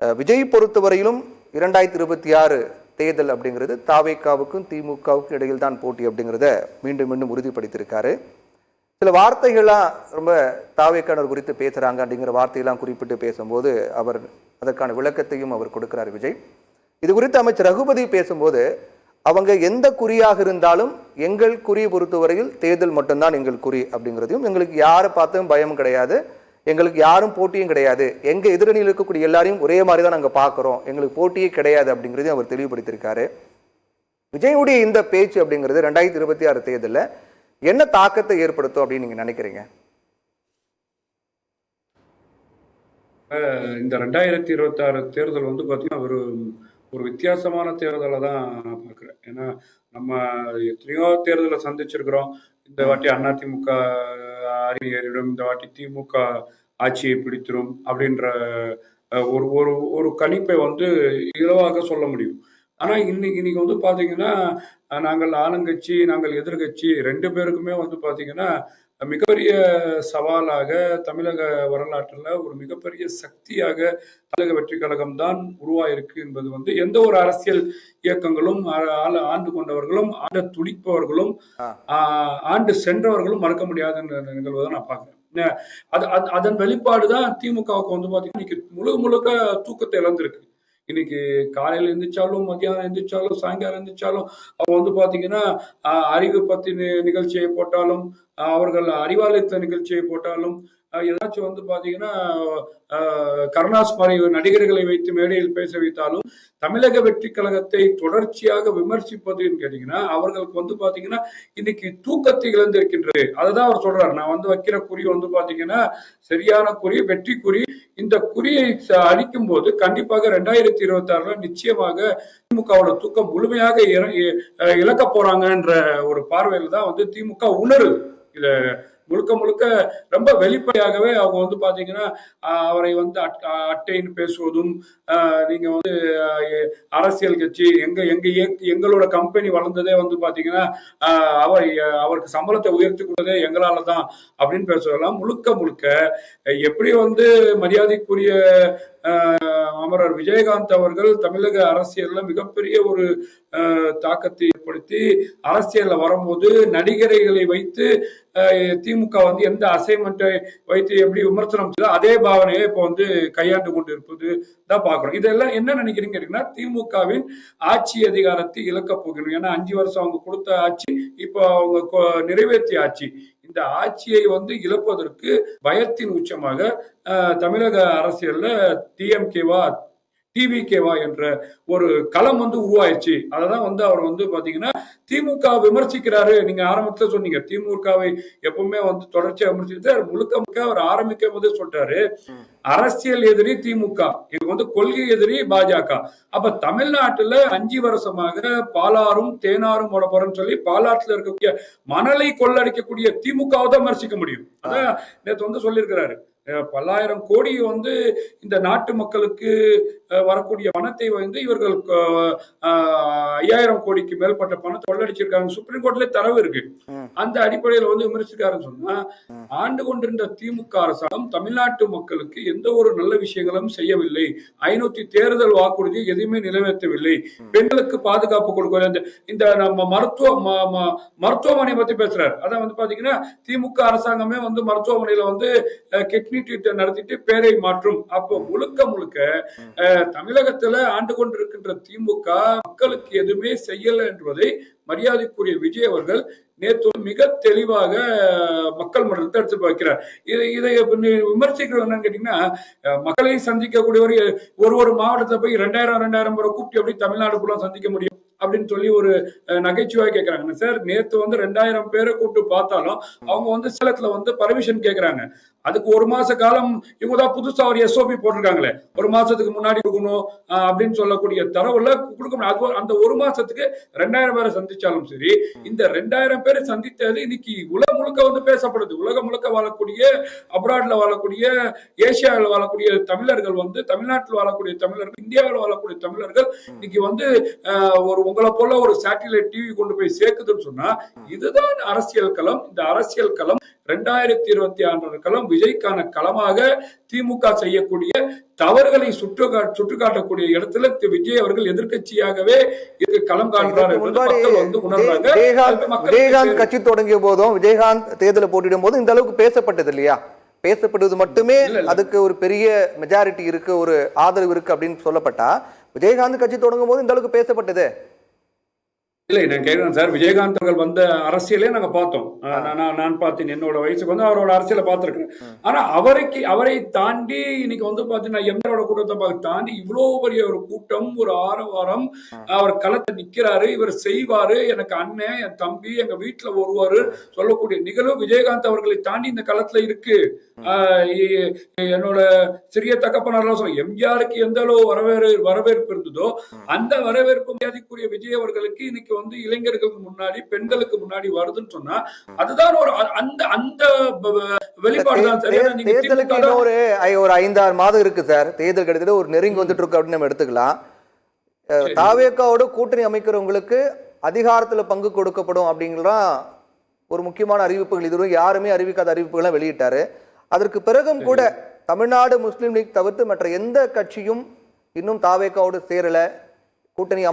விஜய் பொறுத்தவரையிலும் 2026 தேர்தல் அப்படிங்கிறது தாவேகாவுக்கும் திமுகவுக்கும் இடையில் தான் போட்டி அப்படிங்கிறத மீண்டும் மீண்டும் உறுதிப்படுத்தியிருக்காரு. சில வார்த்தைகள்லாம் ரொம்ப தாவேக்கானர் குறித்து பேசுகிறாங்க அப்படிங்கிற வார்த்தையெல்லாம் குறிப்பிட்டு பேசும்போது அவர் அதற்கான விளக்கத்தையும் அவர் கொடுக்கிறார் விஜய். இது குறித்து அமைச்சர் ரகுபதி பேசும்போது அவங்க எந்த குறியாக இருந்தாலும் எங்கள் குறியை பொறுத்தவரையில் தேர்தல் மட்டும்தான் எங்கள் குறி அப்படிங்கிறதையும், எங்களுக்கு யாரை பார்த்தும் பயம் கிடையாது, எங்களுக்கு யாரும் போட்டியும் கிடையாது, எங்கள் எதிரணியில் இருக்கக்கூடிய எல்லாரையும் ஒரே மாதிரி தான் நாங்கள் பார்க்குறோம், எங்களுக்கு போட்டியே கிடையாது அப்படிங்கிறதையும் அவர் தெளிவுபடுத்தியிருக்காரு. விஜயுடைய இந்த பேச்சு அப்படிங்கிறது 2026 தேர்தலில் என்ன தாக்கத்தை ஏற்படுத்தும் அப்படின்னு நீங்கள் நினைக்கிறீங்க? இந்த 2026 தேர்தல் வந்து பார்த்தீங்கன்னா ஒரு வித்தியாசமான தேர்தலை தான் நான் பார்க்குறேன். ஏன்னா நம்ம எத்தனையோ தேர்தலை சந்திச்சிருக்கிறோம். இந்த வாட்டி அதிமுக அறிவியலிடம், இந்த வாட்டி திமுக ஆட்சியை பிடித்திரும் அப்படின்ற ஒரு ஒரு ஒரு கணிப்பை வந்து இலவாக சொல்ல முடியும். ஆனால் இன்னைக்கு வந்து பார்த்தீங்கன்னா நாங்கள் ஆளுங்கட்சி, நாங்கள் எதிர்கட்சி ரெண்டு பேருக்குமே வந்து பார்த்தீங்கன்னா மிகப்பெரிய சவாலாக தமிழக வரலாற்றில் ஒரு மிகப்பெரிய சக்தியாக தமிழக வெற்றி கழகம் தான் உருவாயிருக்கு என்பது வந்து எந்த ஒரு அரசியல் இயக்கங்களும் ஆண்டு கொண்டவர்களும் ஆண்டு துடிப்பவர்களும் ஆண்டு சென்றவர்களும் மறக்க முடியாத நிகழ்வு தான் நான் பார்க்குறேன். அதன் வெளிப்பாடு தான் திமுகவுக்கு வந்து பார்த்தீங்கன்னா முழுக்க தூக்கத்தை இழந்திருக்கு. இன்னைக்கு காலையில் எந்திரிச்சாலும், மத்தியானம் எந்திரிச்சாலும், சாயங்காலம் எந்திரிச்சாலும் அவங்க வந்து பார்த்தீங்கன்னா அறிவு பத்தி நிகழ்ச்சியை போட்டாலும், அவர்கள் அறிவாலயத்த நிகழ்ச்சியை போட்டாலும், ஏதாச்சும் வந்து பார்த்தீங்கன்னா கருணாஸ் மாதிரி நடிகர்களை வைத்து மேடையில் பேச வைத்தாலும் தமிழக வெற்றி கழகத்தை தொடர்ச்சியாக விமர்சிப்பதுன்னு கேட்டீங்கன்னா அவர்களுக்கு வந்து பார்த்தீங்கன்னா இன்னைக்கு தூக்கத்தை இழந்திருக்கின்றது. அதை தான் அவர் சொல்றாரு. நான் வந்து வைக்கிற குறி வந்து பார்த்தீங்கன்னா சரியான குறி, வெற்றி குறி. இந்த குறியை அளிக்கும் போது கண்டிப்பாக 2026 நிச்சயமாக திமுகவோட தூக்கம் முழுமையாக இழக்க போறாங்கன்ற ஒரு பார்வையில் தான் வந்து திமுக உணருது. இத முழுக்க ரொம்ப வெளிப்படையாகவே அவங்க வந்து பாத்தீங்கன்னா அவரை வந்து அட்டைன்னு பேசுவதும், நீங்க வந்து அரசியல் கட்சி எங்களோட கம்பெனி வளர்ந்ததே வந்து பாத்தீங்கன்னா அவருக்கு சம்பளத்தை உயர்த்தி கொடுத்ததே எங்களால தான் அப்படின்னு பேசுவதெல்லாம் முழுக்க எப்படி வந்து மரியாதைக்குரிய அமரர் விஜயகாந்த் அவர்கள் தமிழக அரசியல்ல மிகப்பெரிய ஒரு தாக்கத்தை ஏற்படுத்தி அரசியல்ல வரும்போது நடிகர்களை வைத்து திமுக வந்து எந்த அசைன்மெண்ட்டை வைத்து எப்படி விமர்சனம் செய்தோ அதே பாவனையை இப்போ வந்து கையாண்டு கொண்டு இருப்பது தான் பார்க்கிறோம். இதெல்லாம் என்ன நினைக்கிறீங்க கேட்டீங்கன்னா திமுகவின் ஆட்சி அதிகாரத்தை இழக்க போகணும். ஏன்னா 5 வருஷம் அவங்க கொடுத்த ஆட்சி இப்போ அவங்க நிறைவேற்றிய ஆட்சி. இந்த ஆட்சியை வந்து இழப்பதற்கு பயத்தின் உச்சமாக தமிழக அரசியல்ல டிஎம்கேவா டிவிகேவா என்ற ஒரு களம் வந்து உருவாயிடுச்சு. அததான் வந்து அவர் வந்து பாத்தீங்கன்னா திமுக விமர்சிக்கிறாரு. நீங்க ஆரம்பத்துல சொன்னீங்க திமுகவை எப்பவுமே வந்து தொடர்ச்சியா விமர்சித்து முழுக்க அவர் ஆரம்பிக்கும் போது சொல்றாரு அரசியல் எதிரி திமுக, இது வந்து கொள்கை எதிரி பாஜக. அப்ப தமிழ்நாட்டுல 5 வருஷமாக பாலாறும் தேனாரும் ஓட போறேன்னு சொல்லி பாலாற்றுல இருக்கக்கூடிய மணலை கொள்ளடிக்கக்கூடிய திமுகவை தான் விமர்சிக்க முடியும். அதான் நேற்று வந்து சொல்லியிருக்கிறாரு. பல்லாயிரம் கோடி வந்து இந்த நாட்டு மக்களுக்கு வரக்கூடிய பணத்தை வந்து இவர்கள் 5000 கோடிக்கு மேற்பட்ட பணத்தை கொள்ளடிச்சிருக்காங்க. சுப்ரீம் கோர்ட்ல தரவு இருக்கு. அந்த அடிப்படையில் வந்து விமர்சிக்காருன்னு சொன்னா ஆண்டு கொண்டிருந்த திமுக அரசாங்கம் தமிழ்நாட்டு மக்களுக்கு எந்த ஒரு நல்ல விஷயங்களும் செய்யவில்லை. 500 தேர்தல் வாக்குறுதி எதுவுமே நிறைவேற்றவில்லை. பெண்களுக்கு பாதுகாப்பு கொடுக்க இந்த நம்ம மருத்துவமனை பத்தி பேசுறாரு. அதான் வந்து பாத்தீங்கன்னா திமுக அரசாங்கமே வந்து மருத்துவமனையில வந்து கிட்னி ட்ரீட்மெண்ட் நடத்திட்டு பேரை மாற்றும். அப்போ முழுக்க தமிழகத்துல ஆண்டு கொண்டிருக்கின்ற திமுக மக்களுக்கு எதுவுமே செய்யல என்பதை மரியாதைக்குரிய விஜய் அவர்கள் நேற்று மிக தெளிவாக மக்கள் மன்றத்தை எடுத்து வைக்கிறார். இதை விமர்சிக்கிறது என்னன்னு கேட்டீங்கன்னா மக்களை சந்திக்கக்கூடிய ஒரு மாவட்டத்துல போய் 2000 முறை கூப்பிட்டு எப்படி தமிழ்நாடு ஃபுல்லா சந்திக்க முடியும் அப்படின்னு சொல்லி ஒரு நகைச்சுவாய் கேட்கறாங்க. சார் நேற்று வந்து 2000 பேரை கூப்பிட்டு பார்த்தாலும் அவங்க வந்து சேலத்துல வந்து பர்மிஷன் கேட்கறாங்க. அதுக்கு 1 மாச காலம் இவங்க தான் புதுசா ஒரு எஸ்ஓபி போட்டிருக்காங்களே, 1 மாசத்துக்கு முன்னாடி கொடுக்கணும் அப்படின்னு சொல்லக்கூடிய தரவுல கொடுக்க முடியாது. அந்த 1 மாசத்துக்கு 2000 பேரை சந்திச்சாலும் சரி, இந்த 2000 பேரை சந்தித்தது இன்னைக்கு உலகம் முழுக்க வந்து பேசப்படுது. உலகம் முழுக்க வாழக்கூடிய, அப்ராட்ல வாழக்கூடிய, ஏசியாவில் வாழக்கூடிய தமிழர்கள் வந்து தமிழ்நாட்டில் வாழக்கூடிய தமிழர்கள், இந்தியாவில் வாழக்கூடிய தமிழர்கள் இன்னைக்கு வந்து ஒரு உங்களை போல ஒரு சேட்டிலைட் டிவி கொண்டு போய் சேர்க்குதுன்னு சொன்னா இதுதான் அரசியல் களம். இந்த அரசியல் களம் 2026 களம் விஜய்க்கான களமாக திமுக செய்யக்கூடிய தவறுகளை சுட்டுக்காட்டக்கூடிய இடத்துல விஜய் அவர்கள் எதிர்க்கட்சியாகவே களம் காண்றார் என்பது மக்கள் வந்து உணர்றாங்க. விஜயகாந்த் கட்சி தொடங்கிய போதும், விஜயகாந்த் தேர்தலை போட்டியிடும் போதும் இந்த அளவுக்கு பேசப்பட்டது இல்லையா? பேசப்பட்டது மட்டுமே அதுக்கு ஒரு பெரிய மெஜாரிட்டி இருக்கு, ஒரு ஆதரவு இருக்கு அப்படின்னு சொல்லப்பட்டா, விஜயகாந்த் கட்சி தொடங்கும் போது இந்த அளவுக்கு பேசப்பட்டது இல்லை. நான் கேட்கிறேன் சார், விஜயகாந்த் அவர்கள் வந்த அரசியலே நாங்க பார்த்தோம். நான் பார்த்தேன், என்னோட வயசுக்கு வந்து அவரோட அரசியலை பார்த்திருக்கேன். ஆனா அவரை தாண்டி இன்னைக்கு வந்து பாத்தீங்கன்னா எம்ஆரோட கூட்டத்தை தாண்டி இவ்வளவு பெரிய ஒரு கூட்டம், ஒரு ஆரவாரம், அவர் களத்தை நிக்கிறாரு, இவர் செய்வாரு, எனக்கு அண்ணன், என் தம்பி, எங்க வீட்டுல வருவாரு சொல்லக்கூடிய நிகழ்வு விஜயகாந்த் அவர்களை தாண்டி இந்த களத்துல இருக்கு. என்னோட சிறிய தகப்பனார் சொல்ல, எம்ஜிஆருக்கு எந்த அளவு வரவேற்பு இருந்ததோ அந்த வரவேற்பு மரியாதைக்குரிய விஜய் அவர்களுக்கு இன்னைக்கு வந்து இளைஞர்களுக்கு முன்னாடி, பெண்களுக்கு முன்னாடி வருதுன்னு சொன்னா அதுதான் ஒரு அந்த வெளிப்பாடு தான். தேர்தலுக்கு ஒரு 5-6 மாதம் இருக்கு சார். தேர்தல் கிட்டத்தட்ட ஒரு நெருங்கி வந்துட்டு இருக்கு அப்படின்னு நம்ம எடுத்துக்கலாம். தாவேகாவோட கூட்டணி அமைக்கிறவங்களுக்கு அதிகாரத்துல பங்கு கொடுக்கப்படும் அப்படிங்கலாம் ஒரு முக்கியமான அறிவிப்புகள் இதுவரை யாருமே அறிவிக்காத அறிவிப்புகளை வெளியிட்டாரு. அதற்கு பிறகும் கூட தமிழ்நாடு முஸ்லீம் லீக் தவிர்த்து மற்ற எந்த கட்சியும் இன்னும் தாவேகாவோடு சேரல, கூட்டணி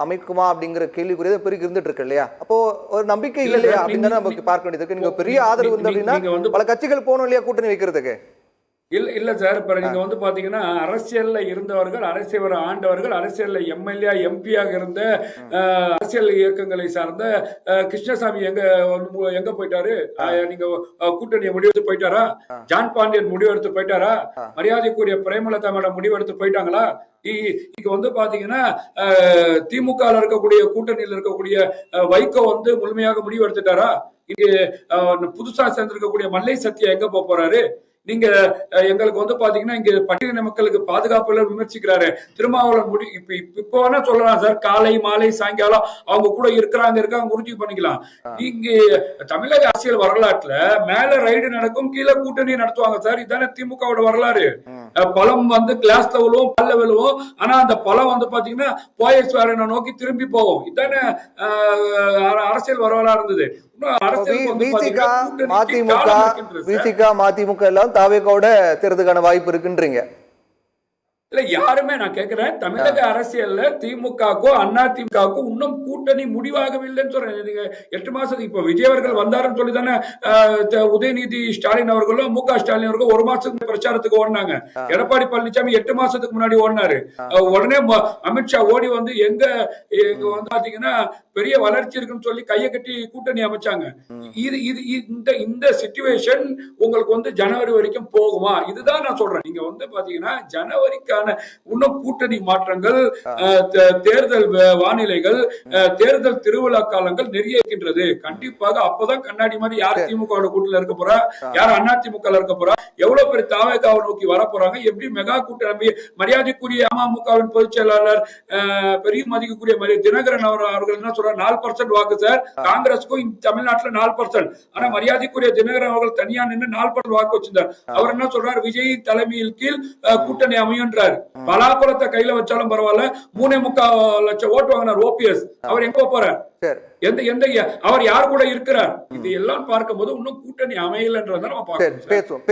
அமைக்குமா அப்படிங்கிற கேள்விக்குரிய பிறகு இருந்துட்டு இருக்கு இல்லையா? அப்போ ஒரு நம்பிக்கை இல்லை இல்லையா அப்படின்னு நமக்கு பார்க்க வேண்டியது இருக்கு. நீங்க பெரிய ஆதரவு இருந்து அப்படின்னா பல கட்சிகள் போகணும் இல்லையா கூட்டணி வைக்கிறதுக்கு? இல்ல சார், இப்ப நீங்க வந்து பாத்தீங்கன்னா அரசியல்ல இருந்தவர்கள், அரசியல் ஆண்டவர்கள், அரசியல்ல எம்எல்ஏ எம்பியாக இருந்த அரசியல் இயக்கங்களை சார்ந்த கிருஷ்ணசாமி எங்க போயிட்டாரு? நீங்க கூட்டணியை முடிவெடுத்து போயிட்டாரா? ஜான் பாண்டியன் முடிவெடுத்து போயிட்டாரா? மரியாதைக்குரிய பிரேமலதா மேடம் முடிவெடுத்து போயிட்டாங்களா? இங்க வந்து பாத்தீங்கன்னா திமுக இருக்கக்கூடிய கூட்டணியில் இருக்கக்கூடிய வைகோ வந்து முழுமையாக முடிவெடுத்துட்டாரா? இங்க புதுசா சேர்ந்திருக்கக்கூடிய மல்லை சத்யா எங்க போறாரு? நீங்க எங்களுக்கு வந்து பாத்தீங்கன்னா இங்க பட்டியலின மக்களுக்கு பாதுகாப்பு விமர்சிக்கிறாரு திருமாவளவன். இப்ப வேணா சொல்லலாம் சார், காலை மாலை சாயங்காலம் அவங்க கூட இருக்காங்க உறுதி பண்ணிக்கலாம். நீங்க தமிழக அரசியல் வரலாற்றுல மேல ரைடு நடக்கும், கீழே கூட்டணி நடத்துவாங்க சார். இதானே திமுகவோட வரலாறு. பழம் வந்து கிளாஸ்ல விழுவோம், பல்ல விழுவோம், ஆனா அந்த பழம் வந்து பாத்தீங்கன்னா போயஸ்வரனை நோக்கி திரும்பி போவோம். இதானே அரசியல் வரலாறு இருந்தது. மதிமுக எல்லாம் தாவேகாவோட தேர்தலுக்கான வாய்ப்பு இருக்குன்றீங்க? இல்ல, யாருமே நான் கேட்கிறேன், தமிழக அரசியல்ல திமுகவுக்கும் அதிமுகவுக்கும் இன்னும் கூட்டணி முடிவாகவில்லைன்னு சொல்றேன். நீங்க 8 மாசத்துக்கு இப்ப விஜய் அவர்கள் வந்தாருன்னு சொல்லி தானே உதயநிதி ஸ்டாலின் அவர்களும் மு க ஸ்டாலின் அவர்களும் 1 மாசத்துக்கு பிரச்சாரத்துக்கு ஓடினாங்க. எடப்பாடி பழனிசாமி 8 மாசத்துக்கு முன்னாடி ஓடினாரு. உடனே அமித்ஷா ஓடி வந்து எங்க வந்து பாத்தீங்கன்னா பெரிய வளர்ச்சி இருக்குன்னு சொல்லி கையை கட்டி கூட்டணி அமைச்சாங்க. இந்த சிச்சுவேஷன் உங்களுக்கு வந்து ஜனவரி வரைக்கும் போகுமா? இதுதான் நான் சொல்றேன். நீங்க வந்து பாத்தீங்கன்னா ஜனவரிக்கான இன்னும் கூட்டணி மாற்றங்கள், தேர்தல் வானிலைகள், தேர்தல் திருவிழா காலங்கள் நிறைய இருக்கின்றது. கண்டிப்பாக அப்பதான் கண்ணாடி மாதிரி யார் திமுக கூட்டணியில் இருக்க போறா, யார் அதிமுக இருக்க போறா, எவ்வளவு பேர் தாவேகாவை நோக்கி வர போறாங்க, எப்படி மெகா கூட்டணி. மரியாதைக்குரிய அமமுகவின் பொதுச் செயலாளர் பெரிய மதிக்கக்கூடிய தினகரன் அவர்கள் என்ன சொல்றாரு? 4% வாக்கு சார் காங்கிரஸுக்கும் தமிழ்நாட்டில் 4%. ஆனா மரியாதைக்குரிய தினகரன் அவர்கள் தனியா நின்று 4% வாக்கு வச்சிருந்தார். அவர் என்ன சொல்றாரு? விஜய் தலைமையில் கீழ் கூட்டணி அமையுன்றார். பலாப்பழத்தை கையில வச்சாலும் பரவாயில்ல, 3.25 லட்சம் ஓட்டு வாங்கினார் ஓபிஎஸ். அவர் எங்க போறார்? அவர் யார் கூட இருக்கிறார்? இது எல்லாம் பார்க்கும் போது இன்னும் கூட்டணி அமையலன்றதை நம்ம பேசுவோம்.